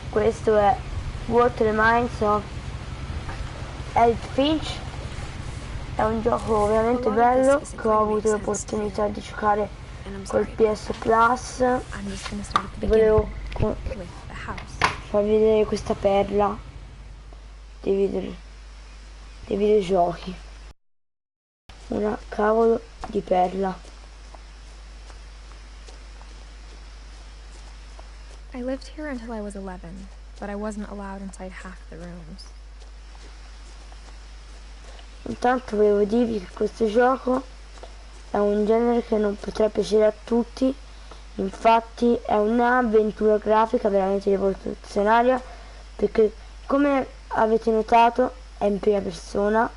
Questo è What Remains of Edith Finch. È un gioco veramente bello che ho avuto l'opportunità di giocare col PS Plus. Volevo farvi vedere questa perla dei videogiochi. Una cavolo di perla. I lived here until I was 11, but I wasn't allowed inside half the rooms. Intanto volevo dirvi che questo gioco è un genere che non potrà piacere a tutti, infatti è un'avventura grafica veramente rivoluzionaria, perché come avete notato è in prima persona.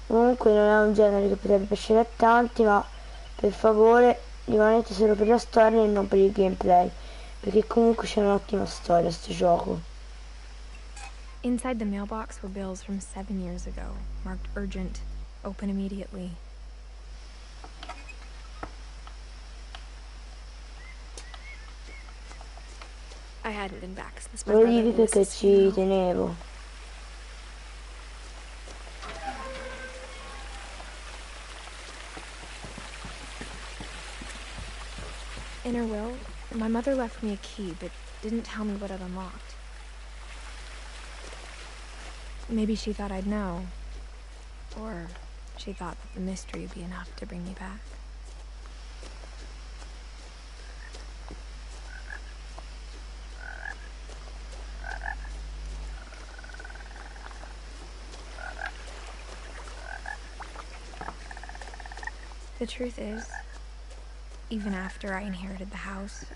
Comunque non è un genere che potrebbe piacere a tanti, ma per favore rimanete solo per la storia e non per il gameplay, perché comunque c'è un'ottima storia sto gioco. Inside the mailbox were bills from 7 years ago, marked urgent, open immediately. I hadn't been back since my brother Volevi perché ci tenevo. In her will, my mother left me a key, but didn't tell me what it unlocked. Maybe she thought I'd know. Or she thought that the mystery would be enough to bring me back. The truth is, even after I inherited the house,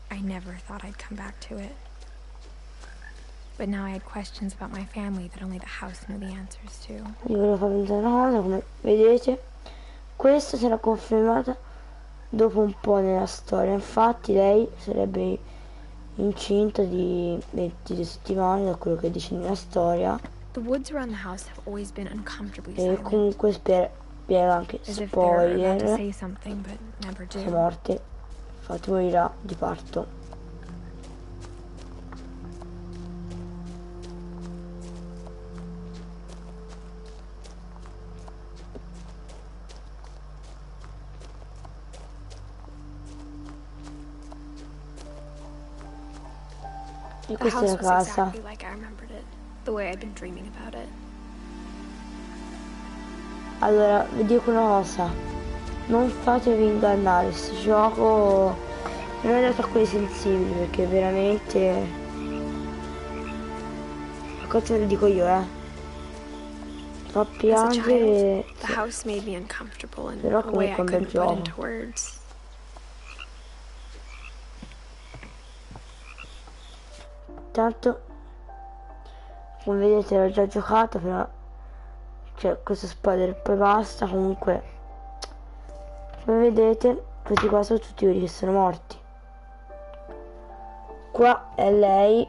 I never thought I'd come back to it. But now I had questions about my family that only the house knew the answers to. Vi volevo far vedere una cosa, come vedete, questa sarà confermata dopo un po' nella storia. Infatti lei sarebbe incinta di 22 settimane, da quello che dice nella storia. The woods around the house have always been uncomfortably E silent. comunque spiega anche spoiler. Sono morte. Infatti morirà di parto. E questa è la casa. Allora, vi dico una cosa, non fatevi ingannare, questo gioco non è dato a quelli sensibili, perché veramente, cosa ve lo dico io, fa piangere, però comunque è un bel gioco. Tanto, come vedete l'ho già giocato, però cioè questo spoiler poi basta. Comunque come vedete questi qua sono tutti quelli che sono morti. Qua è lei,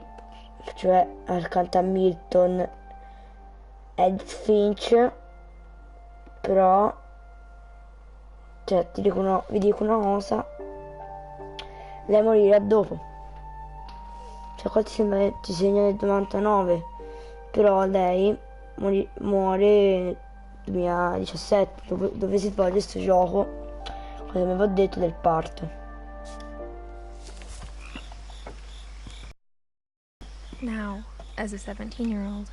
cioè accanto a Milton, Edith Finch, però cioè vi dico una cosa, lei morirà dopo, cioè qua ti segna nel 99, però lei muore nel 2017, dove si svolge questo gioco, come avevo detto, del parto. Now, as a 17-year-old,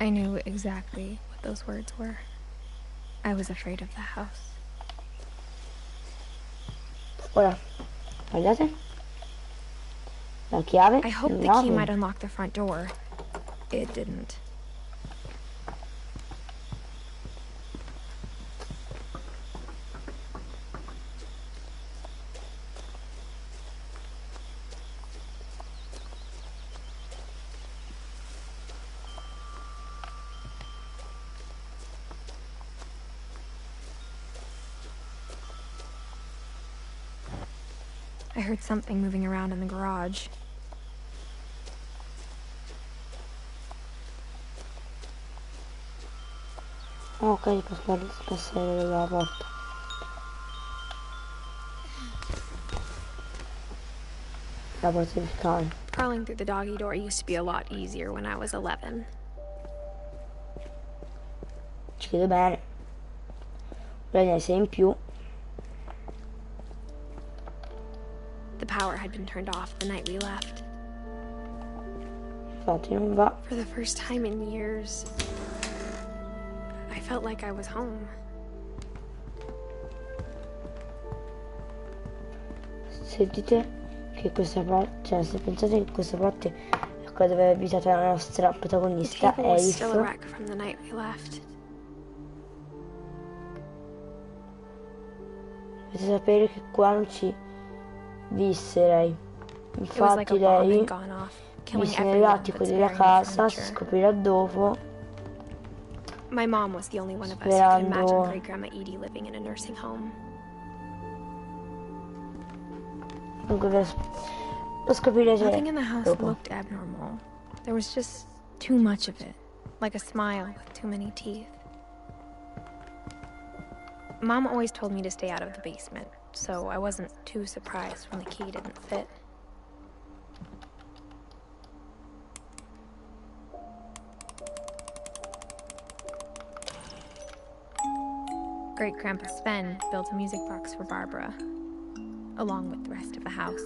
I knew exactly what those words were. I was afraid of the house. Ora, guardate la chiave. I hoped the key might unlock the front door. It didn't. I heard something moving around in the garage. Ok, posso passare dalla porta. La porta di scale. Crawling through the doggy door used to be a lot easier when I was 11. Ci credo bene. Ora ne sei in più. The power had been turned off the night we left. Infatti non va. For the first time in years, I felt like I was home. Sentite che questa parte, cioè se pensate che questa parte è quella dove è abitata la nostra protagonista, The table was Edith. still a wreck from the night we left. Dovete sapere che qua non ci visse lei. It was like Infatti a bomb lei had gone off, killing visse everyone nell'attico but della sparing the casa, si furniture. scoprirà dopo, My mom was the only one of us who could imagine sperando great grandma Edie living in a nursing home. comunque lo scoprirete Nothing in the house dopo. looked abnormal. There was just too much of it, like a smile with too many teeth. Mom always told me to stay out of the basement, so I wasn't too surprised when the key didn't fit. Great-Grandpa Sven built a music box for Barbara, along with the rest of the house.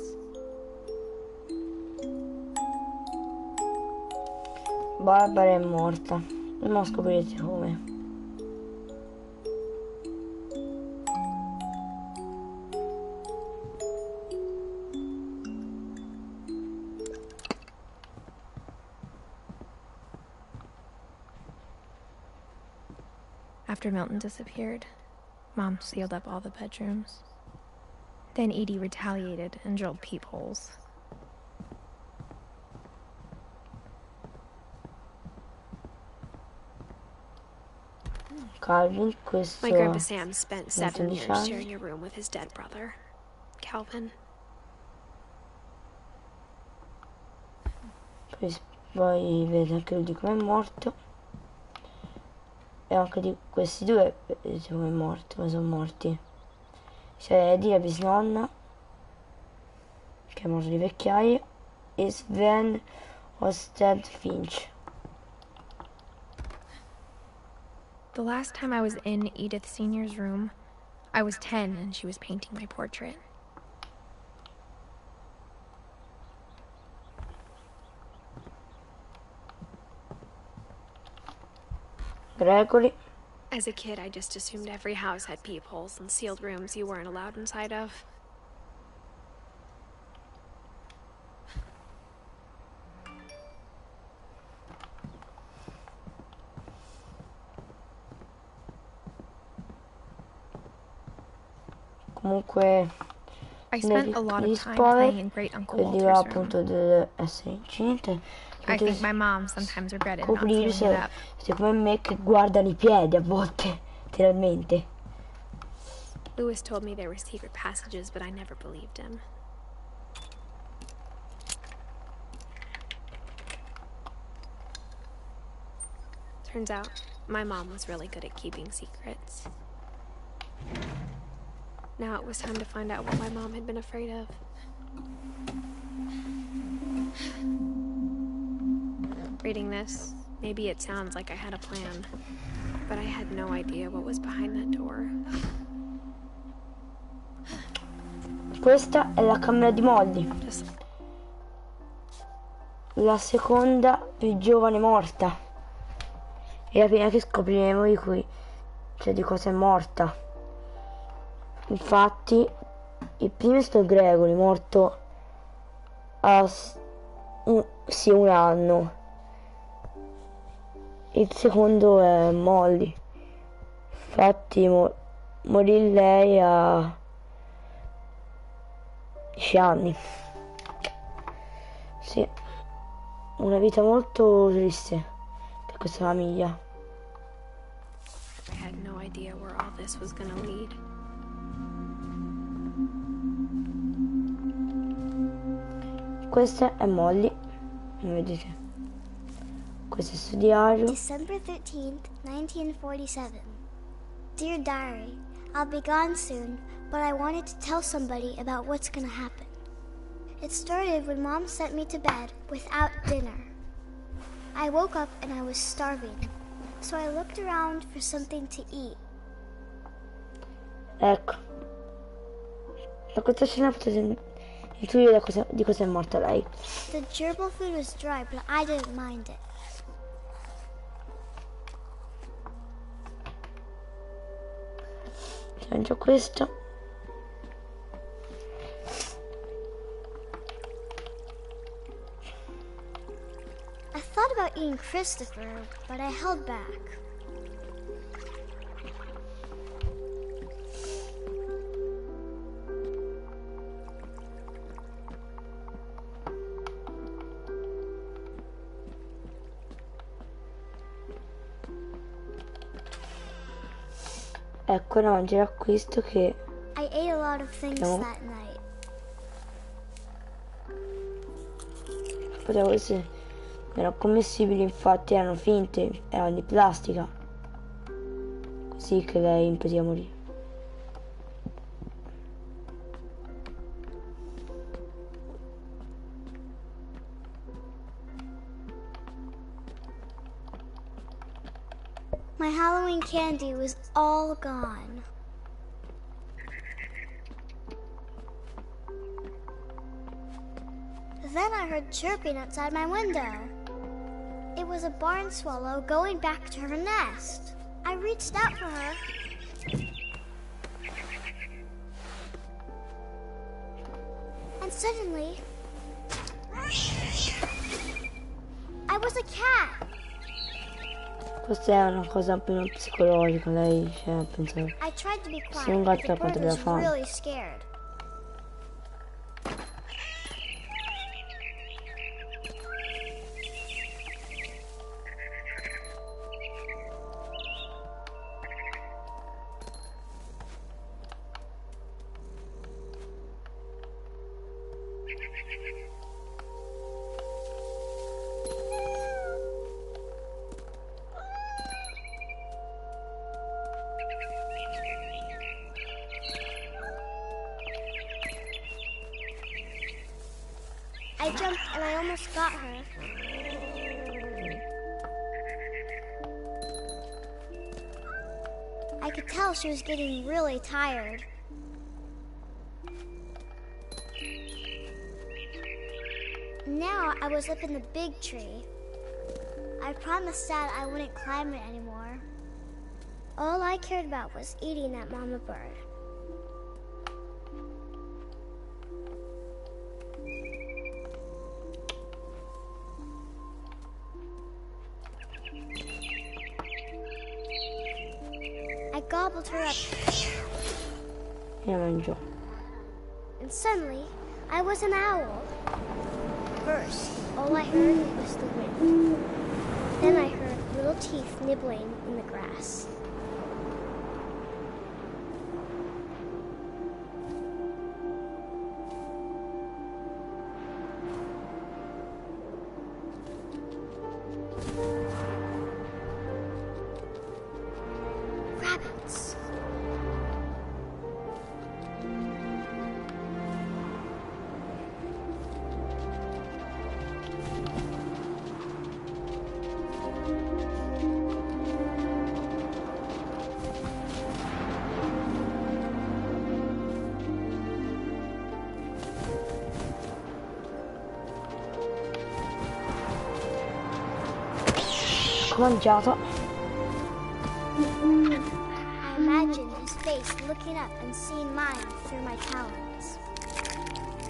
Barbara è morta, non scoprirete come. After Milton disappeared, Mom sealed up all the bedrooms. Then Edie retaliated and drilled peepholes. Calvin, questo My grandpa Sam spent 7 Milton, years diciamo. sharing a room with his dead brother, Calvin. poi vedete anche lui di come è morto. E anche di questi due vedete come è morto, come sono morti. C'è Eddie, la bisnonna, che è morto di vecchiaia, e Sven Edith Finch. The last time I was in Edith Sr.'s room, I was 10 and she was painting my portrait. Gregory, As a kid, I just assumed every house had peepholes and sealed rooms you weren't allowed inside of. comunque I spent a lot negli of time spoiler playing in Great Uncle dirà Walter's room. appunto dell'essere incinta. I think my mom sometimes regretted not scoprire sealing it up. se come me che guardano i piedi a volte, letteralmente. Lewis told me there were secret passages, but I never believed him. Turns out, my mom was really good at keeping secrets. Now it was time to find out what my mom had been afraid of. Reading this, maybe it sounds like I had a plan, but I had no idea what was behind that door. Questa è la camera di Molly, la seconda più giovane morta, e la prima che scopriremo di cui, cioè di cosa è morta. Infatti il primo è stato Gregory, morto a sì, un anno. Il secondo è Molly, infatti morì lei a 10 anni. Sì, una vita molto triste per questa famiglia. I had no idea where all this was gonna lead. Questa è Molly, come vedete. Questo è il suo diario. December 13th, 1947. Dear Diary, I'll be gone soon, but I wanted to tell somebody about what's gonna happen. It started when Mom sent me to bed without dinner. I woke up and I was starving, so I looked around for something to eat. Ecco. Da questa scena potete intuire di cosa è morta lei. The gerbil food was dry, but I didn't mind it. Mangio questo. I thought about eating Christopher, but I held back. Ecco, ora mangerò questo che... I ate a lot of things that night. Potevo essere... erano commestibili, infatti erano finte, erano di plastica. Così che lei impediva di morire. My Halloween candy was all gone. Then I heard chirping outside my window. It was a barn swallow going back to her nest. I reached out for her. And suddenly, I was a cat. Questa è una cosa più psicologica, lei pensa I tried to be sia un quiet, gatto but da the quanto bird della was fame. really scared. I jumped and I almost got her. I could tell she was getting really tired. Now I was up in the big tree. I promised Dad I wouldn't climb it anymore. All I cared about was eating that mama bird. I gobbled her up, E la mangio. and suddenly, I was an owl. First, all I heard was the wind. Then I heard little teeth nibbling in the grass. Rabbits. Ho mangiato. I imagined his face looking up and seeing mine through my talons.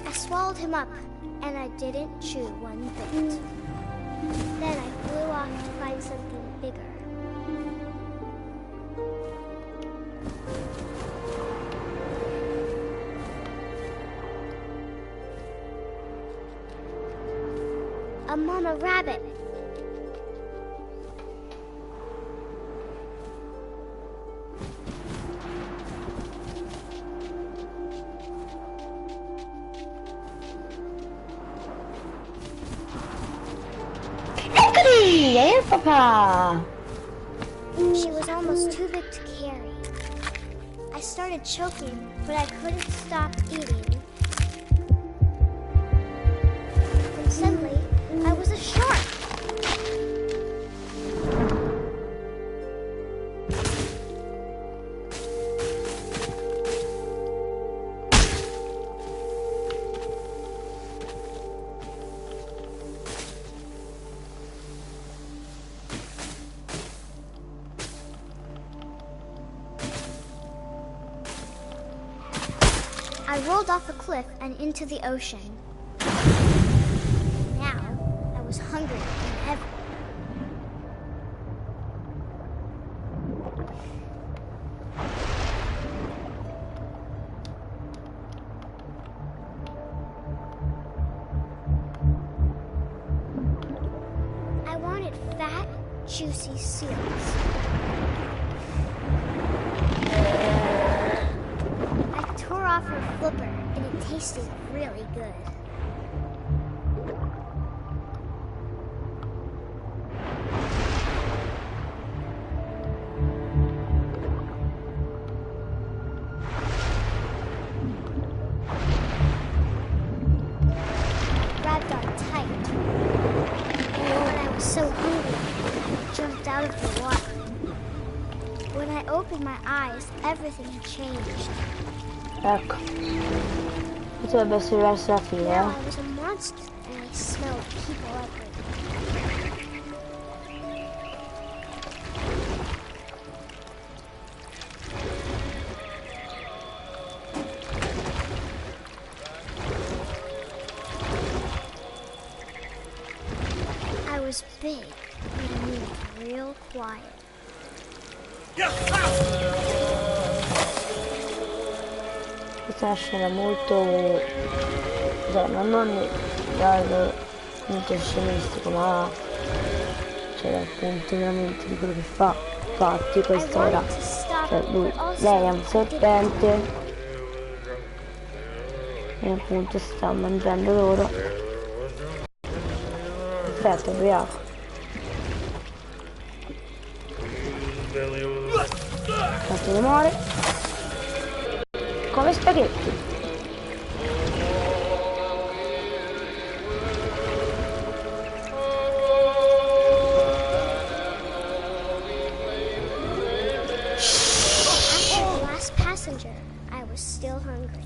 I swallowed him up, and I didn't chew one bit. Then I flew off to find something bigger. A mama rabbit. Eccoli! Papà! She was almost too big to carry. I started choking, but I couldn't stop eating. I rolled off a cliff and into the ocean. Now, I was hungrier than ever. I wanted fat, juicy seals. I tore off her flipper, and it tasted really good. Grabbed on tight. But I was so hungry, I jumped out of the water. When I opened my eyes, everything had changed. Ecco. Potrebbe essere verso la fine, Now I was a monster, and I smelled people everywhere. I was big, and I moved real quiet. Questa è una scena molto, cioè, non dal punto scenistico, ma cioè dal punto veramente di quello che fa. Infatti questa ora, cioè lei è un serpente e appunto sta mangiando loro. Perfetto, ubriaco. Tanto ne muore. Come spaghetti. After the last passenger, I was still hungry.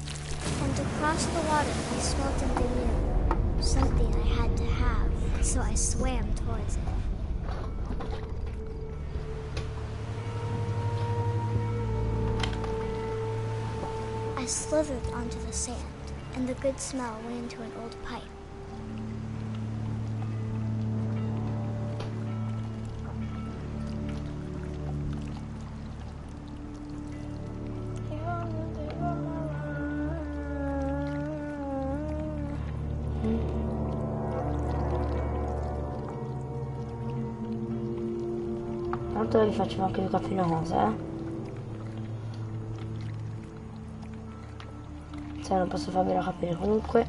And across the water, I smelled something new. Something I had to have, so I swam towards it. I slithered onto the sand, and the good smell went into an old pipe. Tanto vi facciamo anche capire una cosa, Se non posso farvela capire comunque,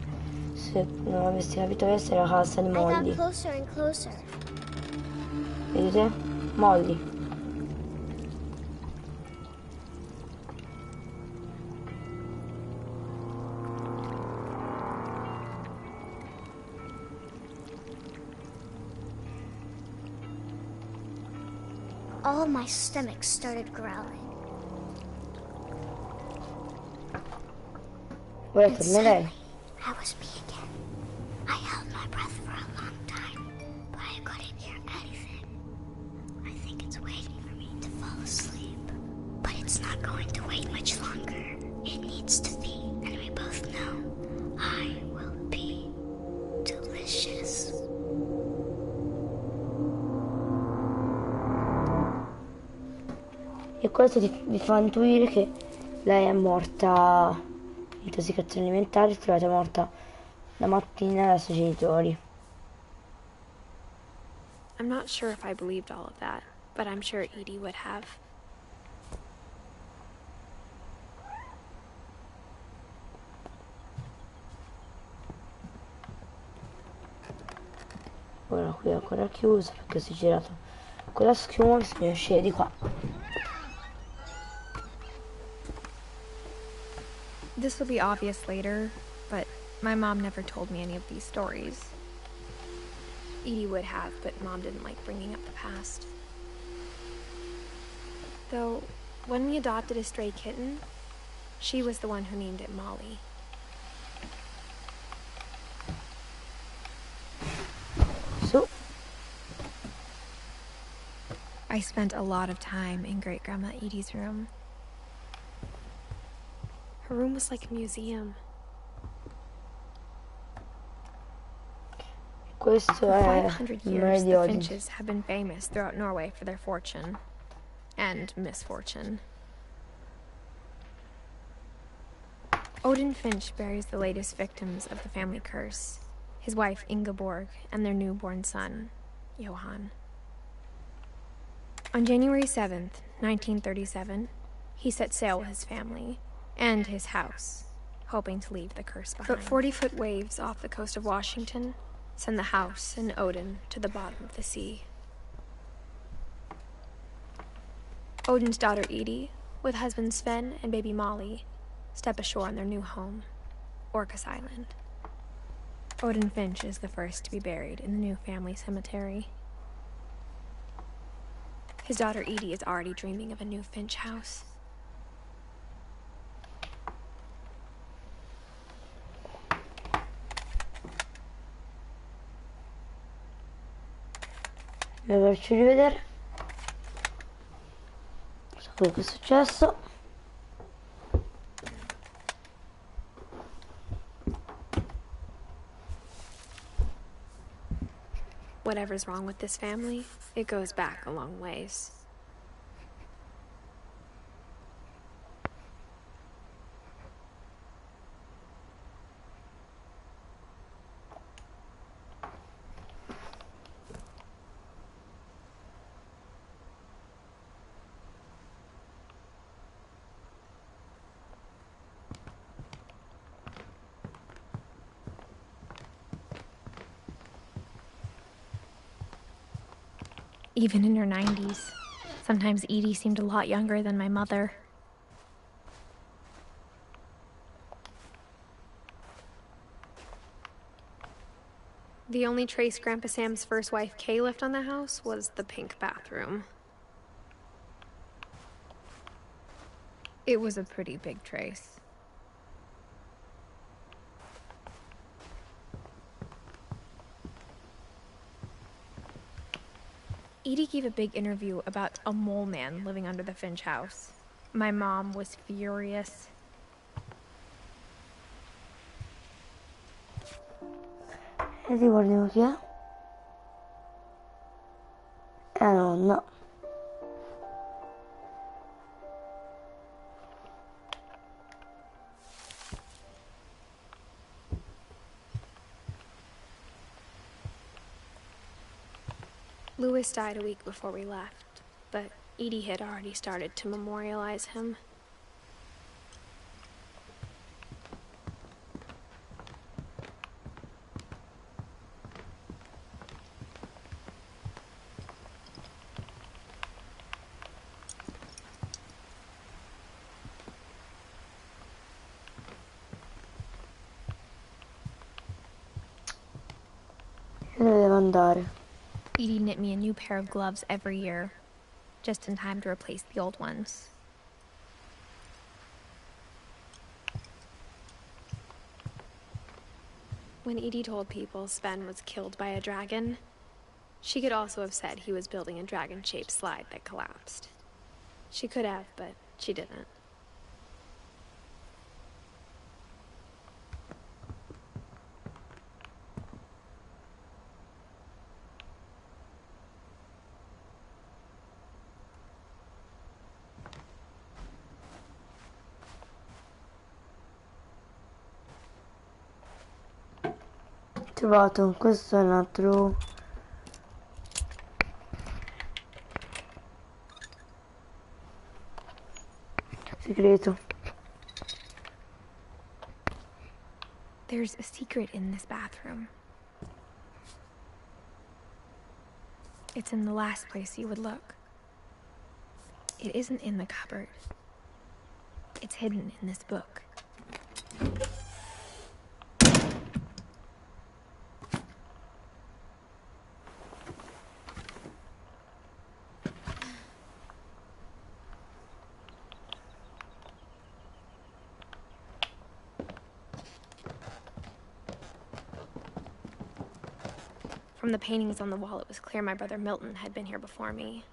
se non avessi capito, questa è la casa di I Molly. got closer and closer. Vedete? Molly. All my stomach started growling. Ora And tornerei. suddenly, I was me again. I held my breath for a long time, but I couldn't hear anything. I think it's waiting for me to fall asleep. But it's not going to wait much longer. It needs to be, and we both know I will be delicious. E questo vi fa intuire che lei è morta di intossicazione alimentare, è trovata morta la mattina dai suoi genitori. I'm not sure if I believed all of that, but I'm sure Edie would have. Ora qui è ancora chiusa perché si è girato quella schiuma, bisogna uscire di qua. This will be obvious later, but my mom never told me any of these stories. Edie would have, but Mom didn't like bringing up the past. Though, when we adopted a stray kitten, she was the one who named it Molly. Su. I spent a lot of time in Great-Grandma Edie's room. Her room was like a museum. Questo For è 500 il years, di the oggi. Finches have been famous throughout Norway for their fortune and misfortune. Odin Finch buries the latest victims of the family curse, his wife Ingeborg and their newborn son, Johan. On January 7th, 1937, he set sail with his family and his house, hoping to leave the curse behind. But 40-foot waves off the coast of Washington send the house and Odin to the bottom of the sea. Odin's daughter Edie, with husband Sven and baby Molly, step ashore on their new home, Orcas Island. Odin Finch is the first to be buried in the new family cemetery. His daughter Edie is already dreaming of a new Finch house. Devo farci rivedere. So quello che è successo. Whatever's wrong with this family, it goes back a long ways. Even in her 90s, sometimes Edie seemed a lot younger than my mother. The only trace Grandpa Sam's first wife, Kay, left on the house was the pink bathroom. It was a pretty big trace. Edie gave a big interview about a mole man living under the Finch house. My mom was furious. E ricordiamo chi è? La nonna. Louis died a week before we left, but Edie had already started to memorialize him. Io dove devo andare? Edie knit me a new pair of gloves every year, just in time to replace the old ones. When Edie told people Sven was killed by a dragon, she could also have said he was building a dragon-shaped slide that collapsed. She could have, but she didn't. Trovato, questo è un altro segreto. There's a secret in this bathroom. It's in the last place you would look. It isn't in the cupboard. It's hidden in this book. From the paintings on the wall, it was clear my brother Milton had been here before me.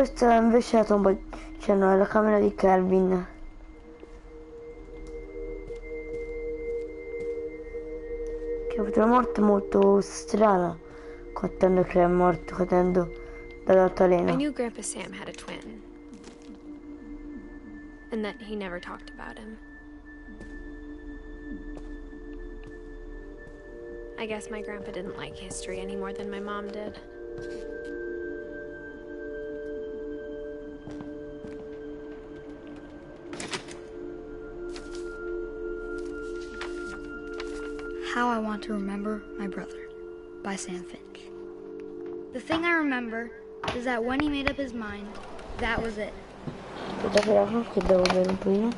questa invece è la tomba, cioè no, è la camera di Calvin. Che ha avuto una morte molto strana, contando che è morto cadendo dall'altalena. I knew Grandpa Sam had a twin, and that he never talked about him. I guess my grandpa didn't like history any more than my mom did. How I Want to Remember My Brother by Sam Finch. The thing I remember is that when he made up his mind, that was it. Aspetta che devo bere un pochino.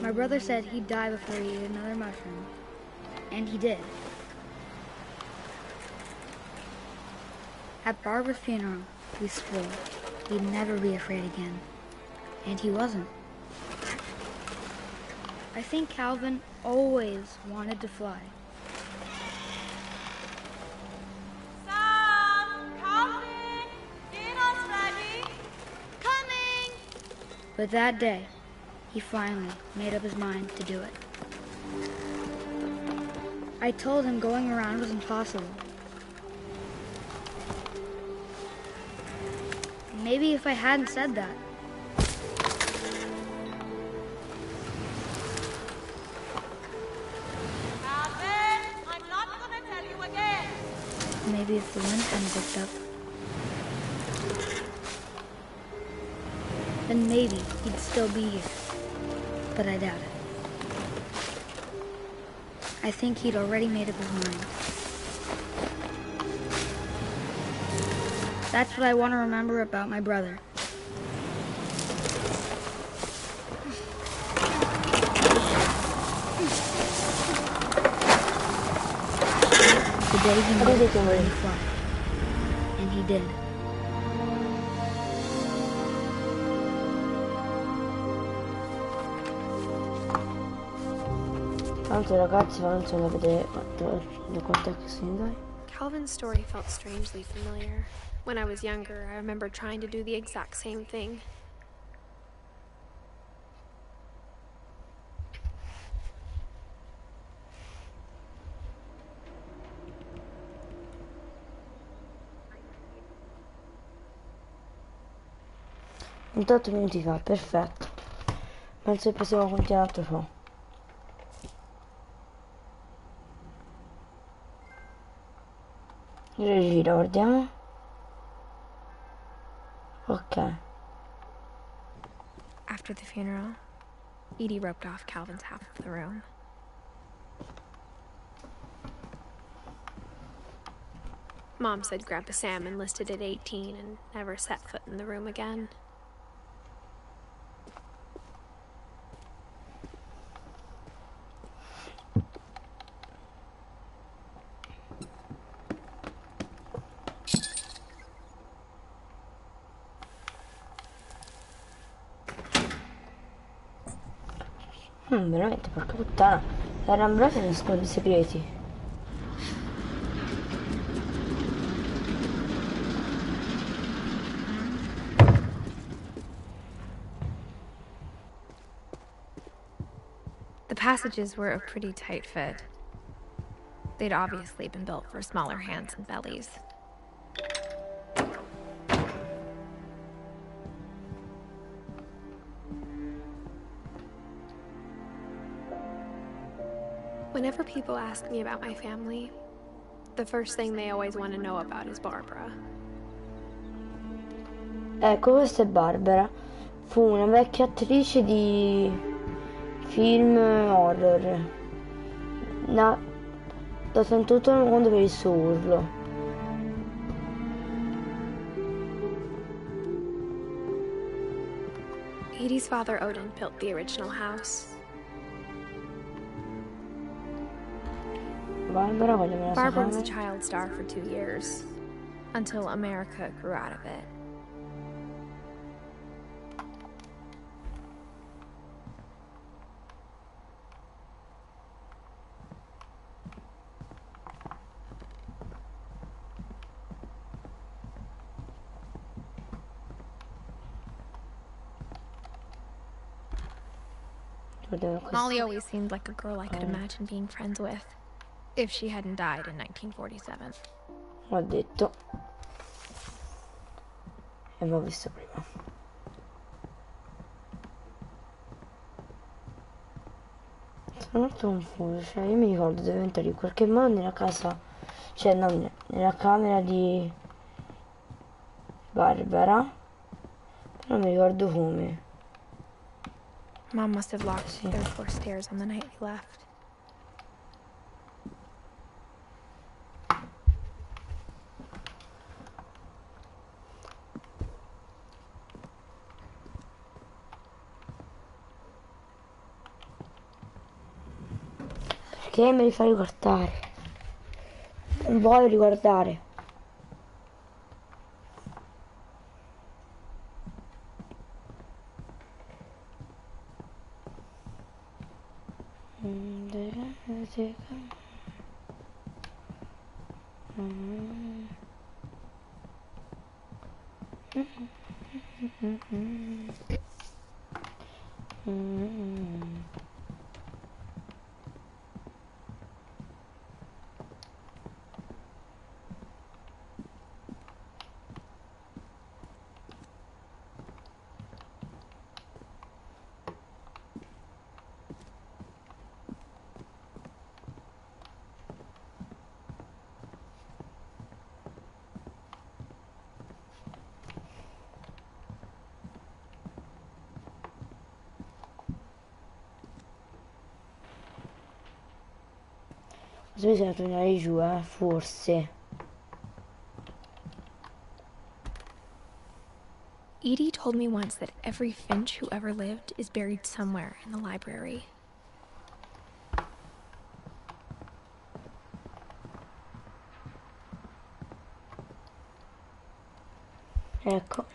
My brother said he'd die before he ate another mushroom. And he did. At Barbara's funeral, we swore he'd never be afraid again. And he wasn't. I think Calvin always wanted to fly. Sam! Calvin! Dinner's ready! Coming! But that day, he finally made up his mind to do it. I told him going around was impossible. Maybe if I hadn't said that, Calvin! I'm not gonna tell you again! maybe if the wind hadn't picked up, then maybe he'd still be here. But I doubt it. I think he'd already made up his mind. That's what I want to remember about my brother. The day he made it to fly. And he did. Tanto ragazzi, non so da vedere quanto è che sono dai. Calvin's story felt strangely familiar. When I was younger, I remember trying to do the exact same thing. In 8 minuti fa, perfetto. Penso che possiamo continuare altro ciò. Regira, guardiamo. Ok. After the funeral, Edie roped off Calvin's half of the room. Mom said Grandpa Sam enlisted at 18 and never set foot in the room again. Veramente, porca puttana. Erano bravi a nascondere i segreti. The passages were a pretty tight fit. They'd obviously been built for smaller hands and bellies. Whenever people ask me about my family, the first thing they always want to know about is Barbara. Ecco, questa è Barbara. Fu una vecchia attrice di film horror. Nota in tutto il mondo per il suo urlo. Edie's father, Odin, built the original house. Barbara was a child star for 2 years, until America grew out of it. Guardiamo questo. Molly always seemed like a girl I could imagine being friends with, if she hadn't died in 1947. Ho detto. E avevo visto prima. Sono molto confuso, cioè io mi ricordo di entrare in qualche modo nella casa, cioè non nella camera di Barbara, però non mi ricordo come. Mom must have locked the third floor stairs on the night we left. Perché me li fai riguardare? Non voglio riguardare. Forse bisogna tornare giù, forse. Edie told me once that every Finch who ever lived is buried somewhere in the library. Ecco.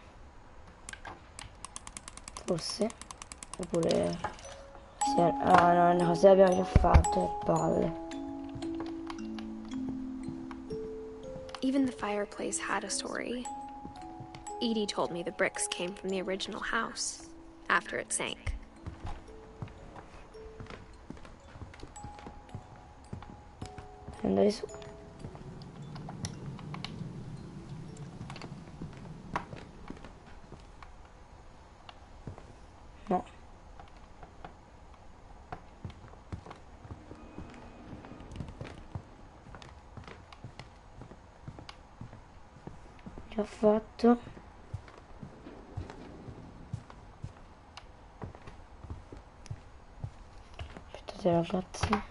Forse. Oppure... Ah no, è una cosa che abbiamo già fatto, che palle. Even the fireplace had a story. Edie told me the bricks came from the original house, after it sank. Andare su. No. Già fatto. Aspettate ragazzi.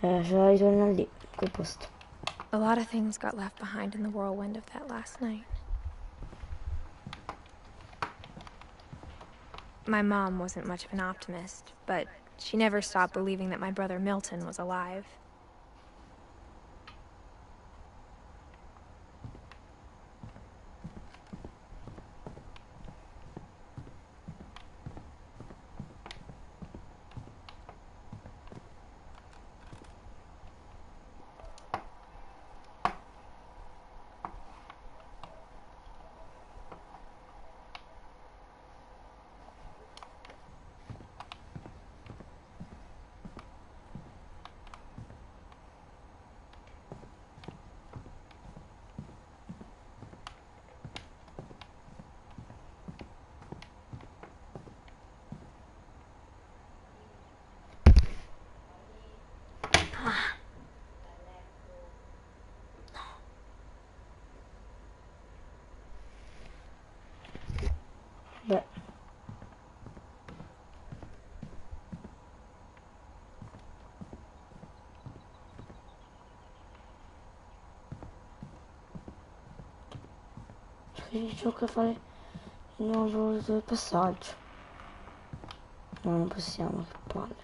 Ce la ritorna lì, quel posto. A lot of things got left behind in the whirlwind of that last night. My mom wasn't much of an optimist, but she never stopped believing that my brother Milton was alive. che gioca a fare il nuovo del passaggio. No, non possiamo, che palle.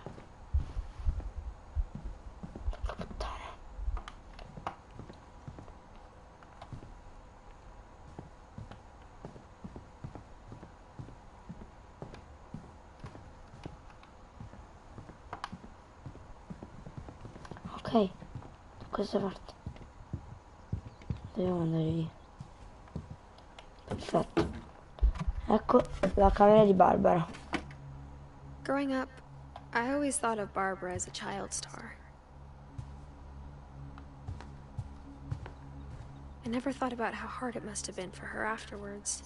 Porca puttana. Ok, da questa parte. Dobbiamo andare lì. Perfetto. Ecco la camera di Barbara. Growing up, I always thought of Barbara as a child star. I never thought about how hard it must have been for her afterwards.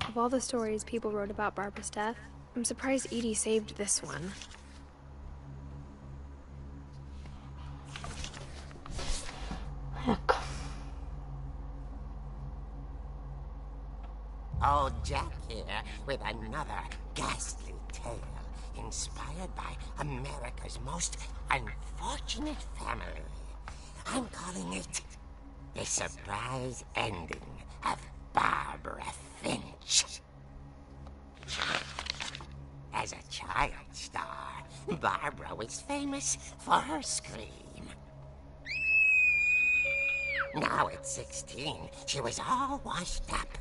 Of all the stories people wrote about Barbara's death, I'm surprised Edie saved this one. Ecco. Old Jack here with another ghastly tale inspired by America's most unfortunate family. I'm calling it The Surprise Ending of Barbara Finch. As a child star, Barbara was famous for her scream. Now at 16, she was all washed up,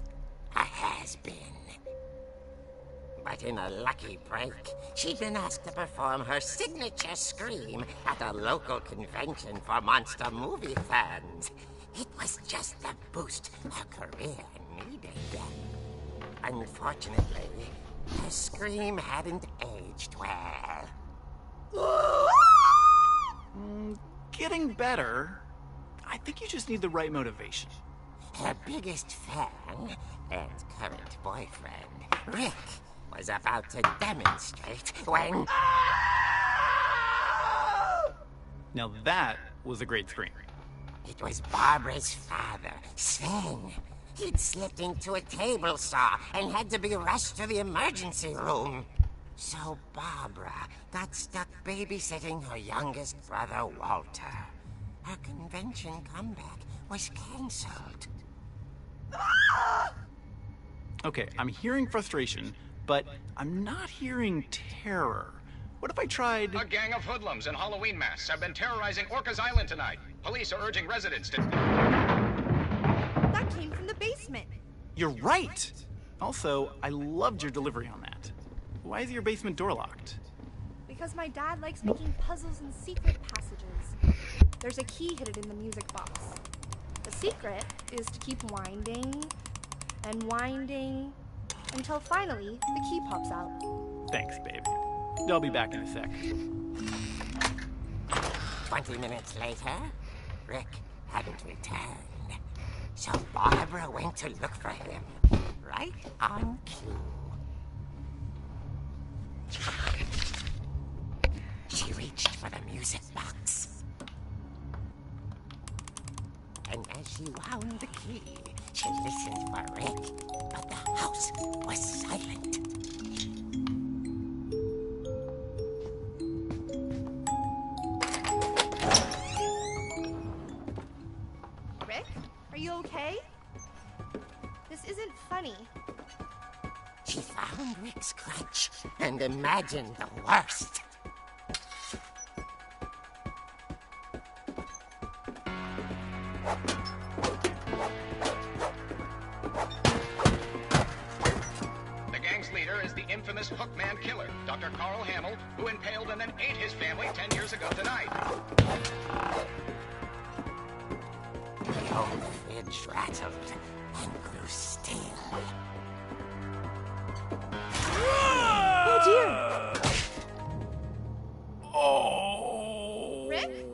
a has-been. But in a lucky break, she'd been asked to perform her signature scream at a local convention for monster movie fans. It was just the boost her career needed. Unfortunately, her scream hadn't aged well. Getting better. I think you just need the right motivation. Her biggest fan and current boyfriend, Rick, was about to demonstrate when... Now that was a great scream. It was Barbara's father, Sven. He'd slipped into a table saw and had to be rushed to the emergency room. So Barbara got stuck babysitting her youngest brother, Walter. Her convention comeback was cancelled. Okay, I'm hearing frustration, but I'm not hearing terror. What if I tried... A gang of hoodlums in Halloween masks have been terrorizing Orcas Island tonight. Police are urging residents to... That came from the basement. You're right! Also, I loved your delivery on that. Why is your basement door locked? Because my dad likes making puzzles and secret passages. There's a key hidden in the music box. The secret is to keep winding and winding until finally the key pops out. Thanks, babe. I'll be back in a sec. 20 minutes later, Rick hadn't returned. So Barbara went to look for him, right on cue. She reached for the music box. And as she wound the key, she listened for Rick, but the house was silent. Rick, are you okay? This isn't funny. She found Rick's crutch and imagined the worst. The gang's leader is the infamous Hookman killer, Dr. Carl Hamill, who impaled and then ate his family 10 years ago tonight. The old fridge rattled and grew still. Oh dear! Oh! Rick?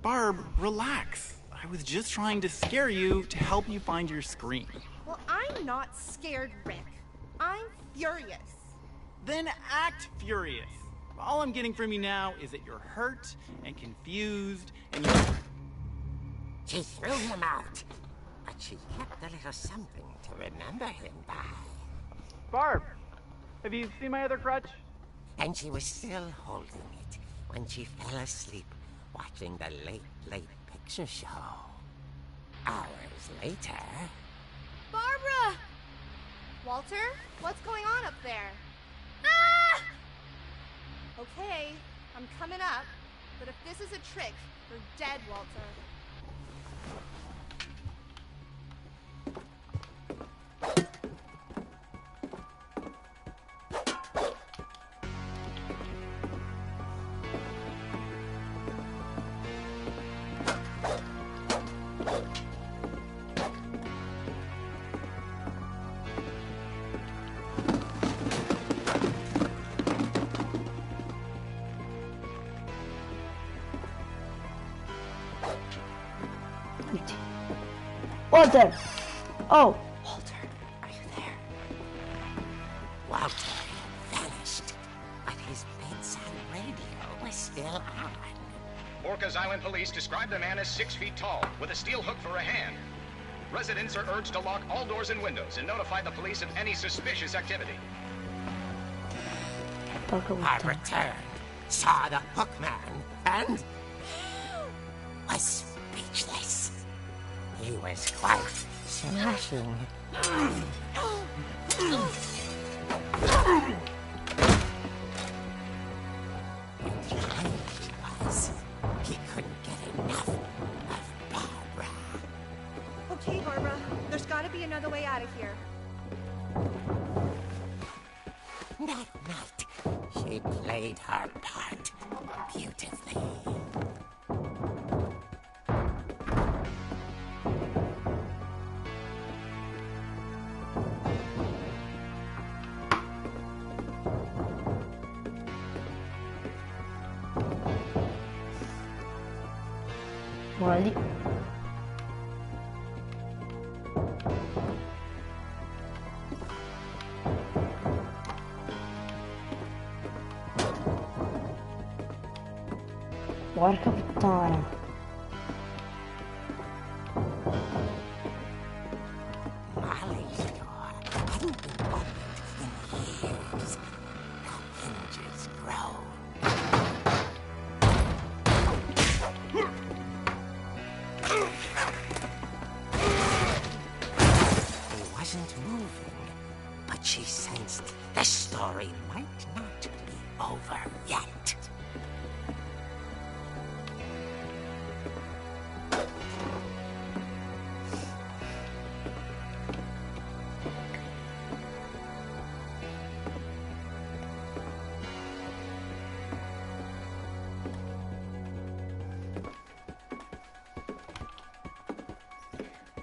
Barb, relax. I was just trying to scare you to help you find your scream. Well, I'm not scared, Rick. I'm furious. Then act furious. All I'm getting from you now is that you're hurt and confused and you're... She threw him out, but she kept a little something to remember him by. Barb, Have you seen my other crutch? And she was still holding it when she fell asleep watching the late picture show. Hours later... Barbara! Walter, what's going on up there? Ah! Okay, I'm coming up, but if this is a trick, you're dead, Walter. Walter! Oh! Walter, are you there? Walter had vanished, but his bedside radio was still on. Orcas Island police describe the man as 6 feet tall, with a steel hook for a hand. Residents are urged to lock all doors and windows and notify the police of any suspicious activity. Barbara turned, saw the hook man, and was speechless. He was quite smashing. And strange was, he couldn't get enough of Barbara. Okay, Barbara, there's gotta be another way out of here. That night, she played her part beautifully. Guarda lì. Porca puttana. Molly's door hadn't been opened in years. The hinges groaned. He wasn't moving, but she sensed the story might not be over yet.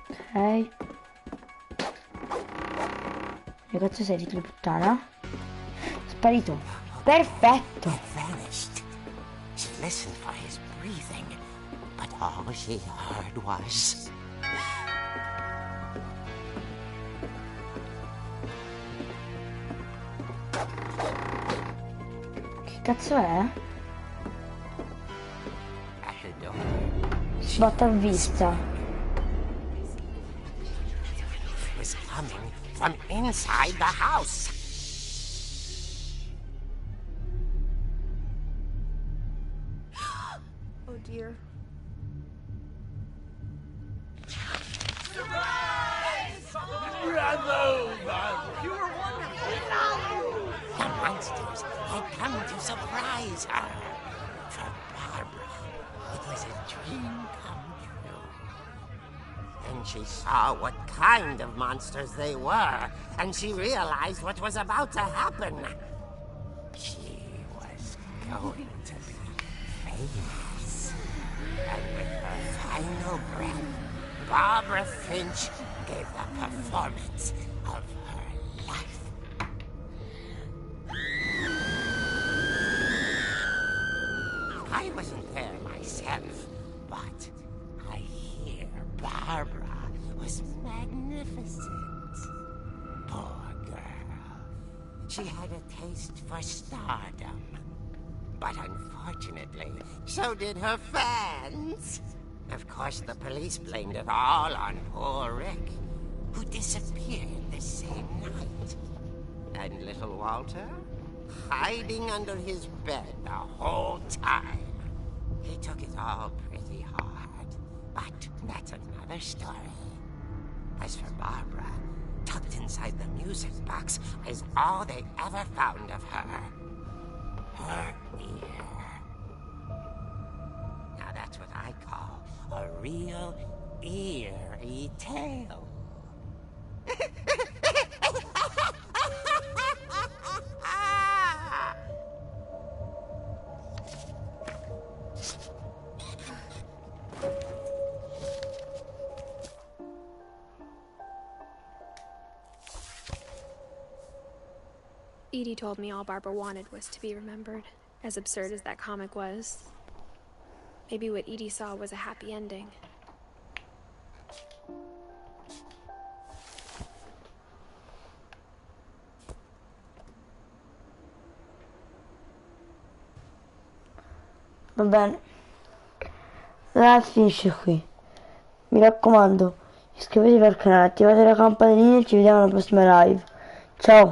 Ok. Che cazzo sei, figlio di puttana? Sparito. Perfetto. Vanished. She listened for his breathing, but all she heard was... Che cazzo è? At the door. Botta a vista. It was coming from inside the house. Oh dear. The monsters had come to surprise her. For Barbara, it was a dream come true. Then she saw what kind of monsters they were, and she realized what was about to happen. She was going to be famous. And with her final breath, Barbara Finch gave the performance of her life. I wasn't there myself, but I hear Barbara was magnificent. Poor girl. She had a taste for stardom. But unfortunately, so did her fans. Of course, the police blamed it all on poor Rick, who disappeared the same night. And little Walter? Hiding under his bed the whole time. He took it all pretty hard, but that's another story. As for Barbara, tucked inside the music box is all they ever found of her. Her ear. Now that's what I call a real eerie tale. Edie told me all Barbara wanted was to be remembered, as absurd as that comic was. Maybe what Edie saw was a happy ending. Va bene, la finisce qui. Mi raccomando, iscrivetevi al canale, attivate la campanellina e ci vediamo alla prossima live. Ciao!